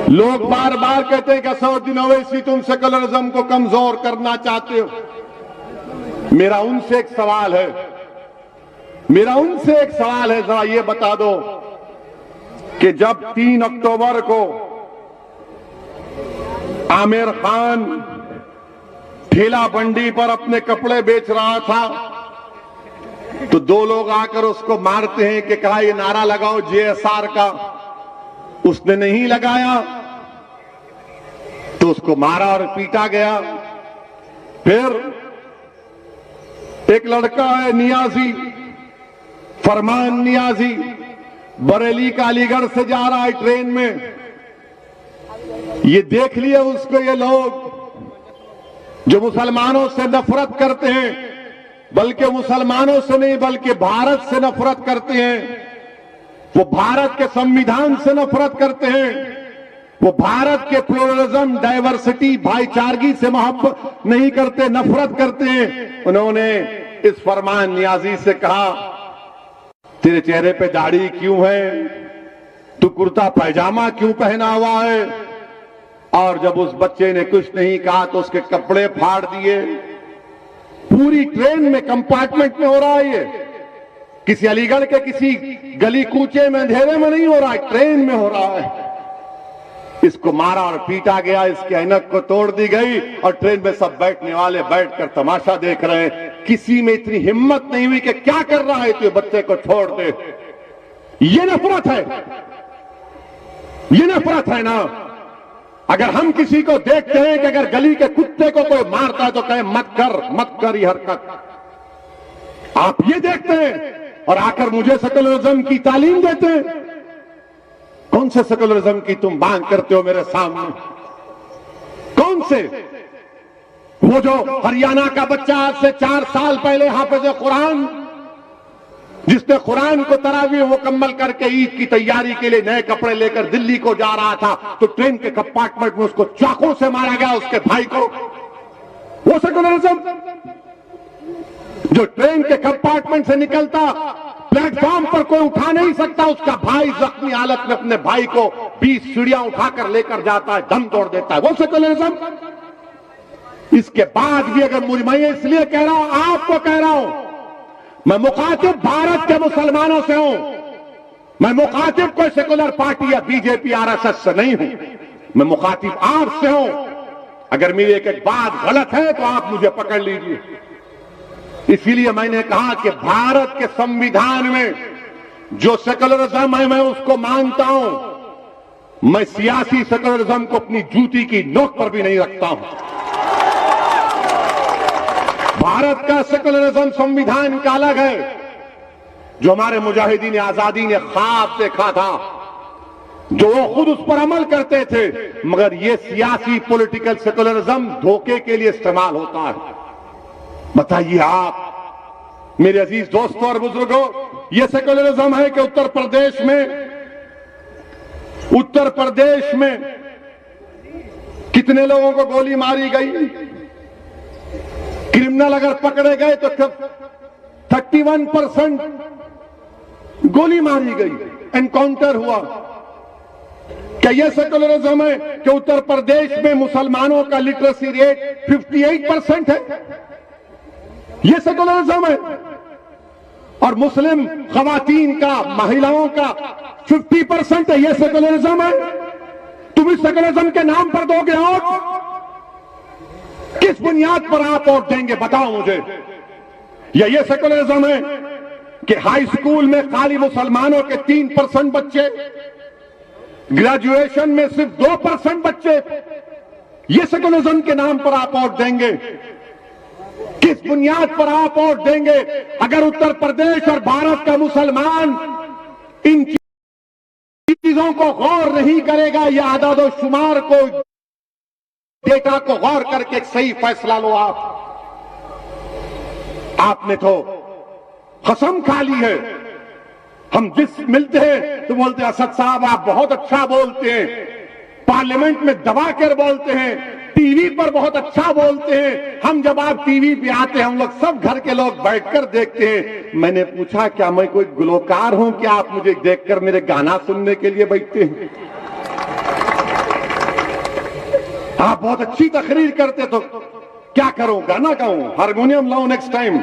लोग बार बार कहते हैं कि असदुद्दीन ओवैसी तुम सेकुलरिज्म को कमजोर करना चाहते हो। मेरा उनसे एक सवाल है, जरा ये बता दो कि जब 3 अक्टूबर को आमिर खान ठेला बंडी पर अपने कपड़े बेच रहा था तो 2 लोग आकर उसको मारते हैं कि कहा ये नारा लगाओ जेएसआर का, उसने नहीं लगाया तो उसको मारा और पीटा गया। फिर एक लड़का है नियाजी, फरमान नियाजी, बरेली का अलीगढ़ से जा रहा है ट्रेन में। ये देख लिया उसको ये लोग जो मुसलमानों से नफरत करते हैं, बल्कि मुसलमानों से नहीं बल्कि भारत से नफरत करते हैं, वो भारत के संविधान से नफरत करते हैं, वो भारत के प्लुरलिज्म, डाइवर्सिटी, भाईचारगी से मोहब्बत नहीं करते, नफरत करते हैं। उन्होंने इस फरमान नियाजी से कहा तेरे चेहरे पे दाढ़ी क्यों है, तू कुर्ता पैजामा क्यों पहना हुआ है? और जब उस बच्चे ने कुछ नहीं कहा तो उसके कपड़े फाड़ दिए। पूरी ट्रेन में कंपार्टमेंट में हो रहा है, ये किसी अलीगढ़ के किसी गली कूचे में अंधेरे में नहीं हो रहा है, ट्रेन में हो रहा है। इसको मारा और पीटा गया, इसकी ऐनक को तोड़ दी गई और ट्रेन में सब बैठने वाले बैठकर तमाशा देख रहे हैं। किसी में इतनी हिम्मत नहीं हुई कि क्या कर रहा है तो बच्चे को छोड़ दे। ये नफरत है ना। अगर हम किसी को देखते हैं कि अगर गली के कुत्ते को कोई मारता है तो कहे मत कर ये हरकत। आप ये देखते हैं और आकर मुझे सेकुलरिज्म की तालीम देते हैं। कौन से सेकुलरिज्म की तुम बात करते हो मेरे सामने? कौन से? वो जो हरियाणा का बच्चा आज से 4 साल पहले हाफिज कुरान, जिसने कुरान को तरावी मुकम्मल करके ईद की तैयारी के लिए नए कपड़े लेकर दिल्ली को जा रहा था तो ट्रेन के कंपार्टमेंट में उसको चाकू से मारा गया, उसके भाई को। वो सेकुलरिज्म जो ट्रेन के कंपार्टमेंट से निकलता, प्लेटफॉर्म पर कोई उठा नहीं सकता, उसका भाई जख्मी हालत में अपने भाई को 20 सीढ़ियां उठाकर लेकर जाता है, दम तोड़ देता है, वो सेकुलरिज्म। इसके बाद भी अगर मैं इसलिए कह रहा हूं, आपको कह रहा हूं, मैं मुखातिब भारत के मुसलमानों से हूं, मैं मुखातिब कोई सेकुलर पार्टी या बीजेपी आरएसएस से नहीं हूं, मैं मुखातिब आपसे हूं। अगर मेरी एक बात गलत है तो आप मुझे पकड़ लीजिए। इसीलिए मैंने कहा कि भारत के संविधान में जो सेकुलरिज्म है मैं उसको मानता हूं। मैं सियासी सेकुलरिज्म को अपनी जूती की नोक पर भी नहीं रखता हूं। भारत का सेकुलरिज्म संविधान का अलग है, जो हमारे मुजाहिदीन आजादी ने ख्वाब देखा था, जो वो खुद उस पर अमल करते थे, मगर ये सियासी पॉलिटिकल सेकुलरिज्म धोखे के लिए इस्तेमाल होता है। बताइए आप मेरे अजीज दोस्तों और बुजुर्गों, ये सेकुलरिज्म है कि उत्तर प्रदेश में कितने लोगों को गोली मारी गई? क्रिमिनल अगर पकड़े गए तो 31% गोली मारी गई, एनकाउंटर हुआ। क्या यह सेकुलरिज्म है कि उत्तर प्रदेश में मुसलमानों का लिटरेसी रेट 58% है? यह सेकुलरिज्म है। और मुस्लिम खवातीन का, महिलाओं का 50% है, यह सेकुलरिज्म है। तुम इस सेकुलरिज्म के नाम पर दोगे वोट? किस बुनियाद पर आप वोट देंगे बताओ मुझे। या ये सेकुलरिज्म है कि हाई स्कूल में खाली मुसलमानों के 3% बच्चे, ग्रेजुएशन में सिर्फ 2% बच्चे, ये सेकुलरिज्म के नाम पर आप वोट देंगे? किस बुनियाद पर आप वोट देंगे? अगर उत्तर प्रदेश और भारत का मुसलमान इन चीजों को गौर नहीं करेगा, या आदादो शुमार को, डेटा को गौर करके एक सही फैसला लो। आपने तो कसम खा ली है। हम जिस मिलते हैं तो बोलते हैं असद साहब आप बहुत अच्छा बोलते हैं, पार्लियामेंट में दबाकर बोलते हैं, टीवी पर बहुत अच्छा बोलते हैं। हम जब आप टीवी पे आते हैं हम लोग सब घर के लोग बैठकर देखते हैं। मैंने पूछा क्या मैं कोई गुलकार हूं, क्या आप मुझे देखकर मेरे गाना सुनने के लिए बैठते हैं? आप बहुत अच्छी तकरीर करते तो क्या करूं, गाना गाऊं, हारमोनियम लाऊं नेक्स्ट टाइम।